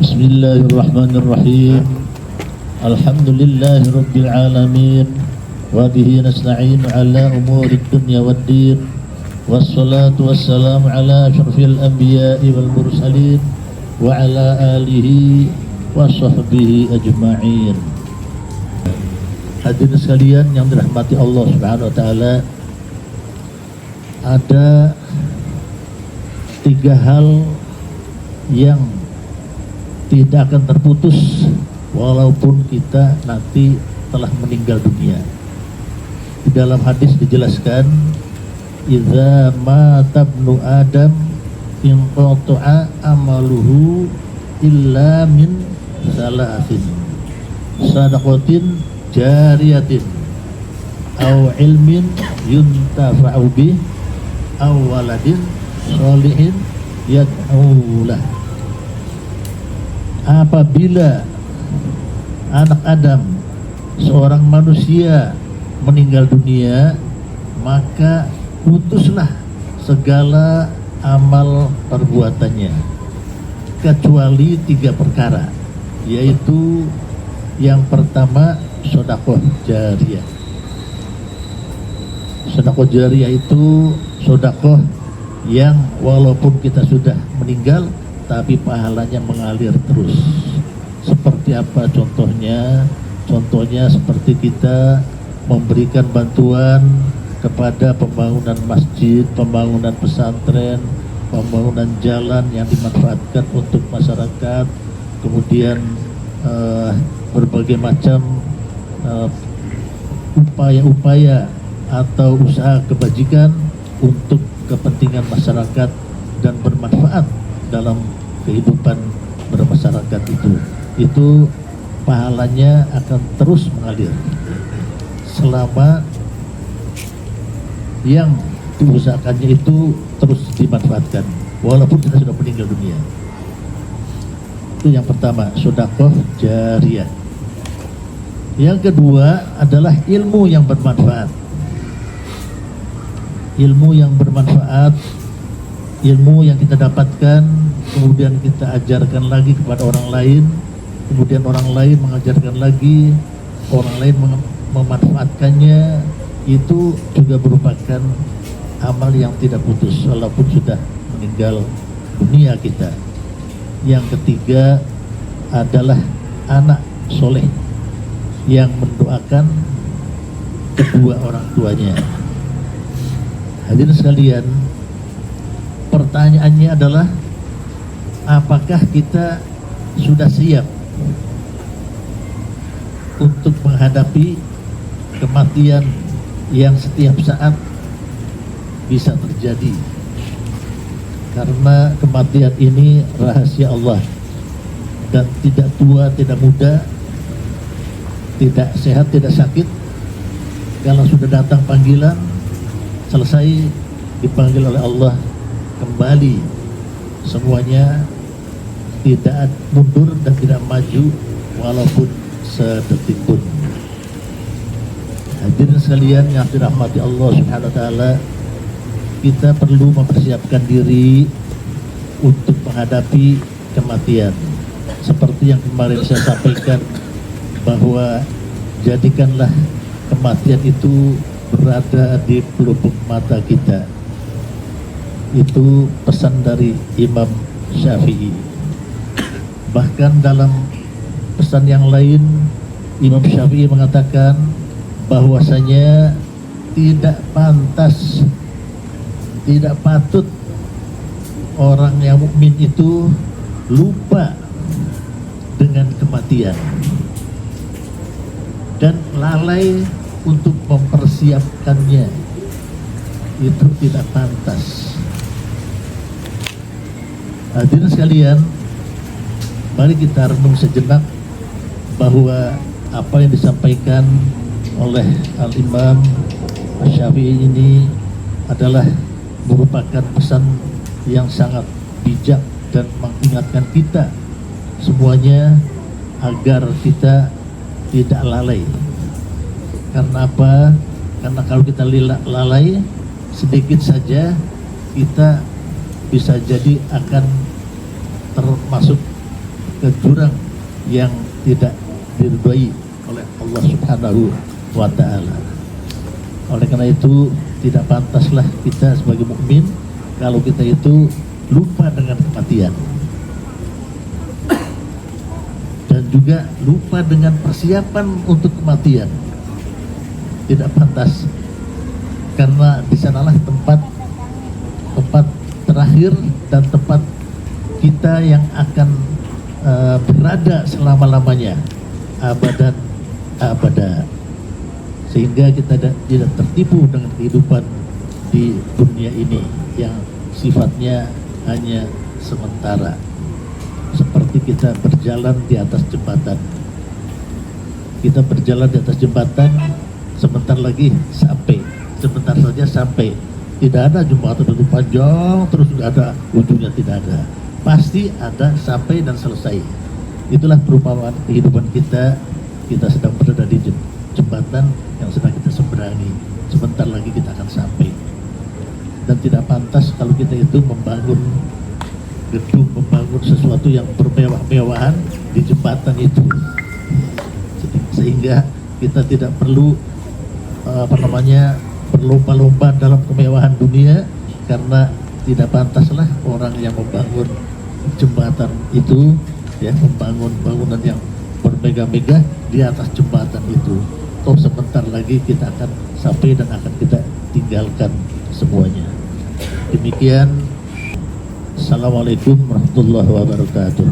Bismillahirrahmanirrahim. Alhamdulillahirabbil alamin wa bihi nasta'inu ala umuri dunya waddin. Wassalatu wassalamu ala asyrafil anbiya'i wal mursalin wa ala alihi wa sahbihi ajma'in. Hadirin sekalian yang dirahmati Allah Subhanahu wa taala, ada 3 hal yang tidak akan terputus walaupun kita nanti telah meninggal dunia. Di dalam hadis dijelaskan, idza mata ibnu adam inqata'a amaluhu illa min salasin, sadaqatin jariyatin aw ilmin yuntafa'u bih aw waladin sholihin yad'u lah. Apabila anak Adam, seorang manusia, meninggal dunia, maka putuslah segala amal perbuatannya kecuali 3 perkara, yaitu yang pertama sedekah jariyah. Sedekah jariyah itu sedekah yang walaupun kita sudah meninggal tapi pahalanya mengalir terus. Seperti apa contohnya? Contohnya seperti kita memberikan bantuan kepada pembangunan masjid, pembangunan pesantren, pembangunan jalan yang dimanfaatkan untuk masyarakat, kemudian berbagai macam upaya-upaya atau usaha kebajikan untuk kepentingan masyarakat dan bermanfaat dalam kehidupan bermasyarakat itu pahalanya akan terus mengalir selama yang diusahakannya itu terus dimanfaatkan walaupun kita sudah meninggal dunia. Itu yang pertama, sedekah jariyah. Yang kedua adalah ilmu yang bermanfaat. Ilmu yang bermanfaat, ilmu yang kita dapatkan kemudian kita ajarkan lagi kepada orang lain, kemudian orang lain mengajarkan lagi, orang lain memanfaatkannya, itu juga merupakan amal yang tidak putus walaupun sudah meninggal dunia kita. Yang ketiga adalah anak soleh yang mendoakan kedua orang tuanya. Hadirin sekalian, pertanyaannya adalah, apakah kita sudah siap untuk menghadapi kematian yang setiap saat bisa terjadi? Karena kematian ini rahasia Allah dan tidak tua, tidak muda, tidak sehat, tidak sakit. Kalau sudah datang panggilan, selesai dipanggil oleh Allah, kembali semuanya, tidak mundur dan tidak maju walaupun sedetik pun. Hadirin sekalian yang dirahmati Allah Subhanahu wa taala, kita perlu mempersiapkan diri untuk menghadapi kematian. Seperti yang kemarin saya sampaikan, bahwa jadikanlah kematian itu berada di pelupuk mata kita. Itu pesan dari Imam Syafi'i. Bahkan dalam pesan yang lain, Imam Syafi'i mengatakan bahwasanya tidak pantas, tidak patut orang yang mukmin itu lupa dengan kematian dan lalai untuk mempersiapkannya. Itu tidak pantas. Hadirin sekalian, mari kita renung sejenak bahwa apa yang disampaikan oleh Al-Imam Syafi'i ini adalah merupakan pesan yang sangat bijak dan mengingatkan kita semuanya agar kita tidak lalai. Karena apa? Karena kalau kita lalai sedikit saja, kita bisa jadi akan termasuk ke jurang yang tidak diridhai oleh Allah Subhanahu wa Ta'ala. Oleh karena itu tidak pantaslah kita sebagai mukmin kalau kita itu lupa dengan kematian dan juga lupa dengan persiapan untuk kematian. Tidak pantas, karena di sanalah tempat terakhir dan tempat kita yang akan berada selama-lamanya, abadan abada, sehingga kita tidak tertipu dengan kehidupan di dunia ini yang sifatnya hanya sementara, seperti kita berjalan di atas jembatan. Kita berjalan di atas jembatan, sebentar lagi sampai, sebentar saja sampai. Tidak ada jembatan itu panjang terus tidak ada ujungnya, tidak ada. Pasti ada sampai dan selesai. Itulah perumpamaan kehidupan kita. Kita sedang berada di jembatan yang sedang kita seberangi. Sebentar lagi kita akan sampai. Dan tidak pantas kalau kita itu membangun gedung, membangun sesuatu yang bermewah-mewahan di jembatan itu, sehingga kita tidak perlu berlomba-lomba dalam kemewahan dunia, karena tidak pantaslah orang yang membangun jembatan itu ya membangun bangunan yang bermegah-megah di atas jembatan itu. Toh sebentar lagi kita akan sampai dan akan kita tinggalkan semuanya. Demikian. Assalamualaikum warahmatullahi wabarakatuh.